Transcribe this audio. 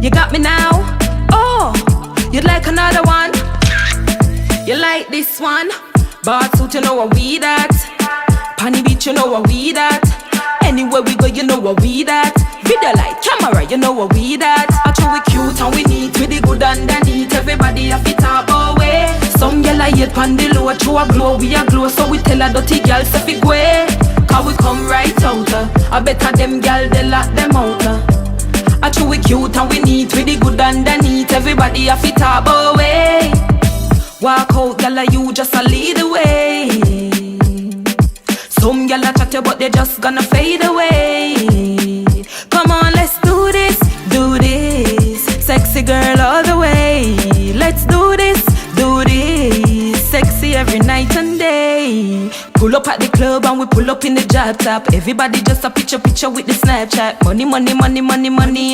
You got me now. Oh, you'd like another one? You like this one? Bar suit, you know what we that. Panny beach, you know what we that. Anywhere we go, you know what we that. Video like camera, you know what we that. Actually we cute and we neat, with the good underneath. Everybody have it up away. Some girl I hate pan the low, through a glow, we a glow. So we tell a dirty girl, say fi go. Cause we come right out. I better them girl, they lock them out. Actually we cute and we neat, with the good underneath. Everybody have it up away. Walk out, girl, you just a lead the way. Some gyal a chat you but they just gonna fade away. Come on, let's do this, do this. Sexy girl all the way. Let's do this, do this. Sexy every night and day. Pull up at the club and we pull up in the job top. Everybody just a picture with the Snapchat. Money, money, money, money, money.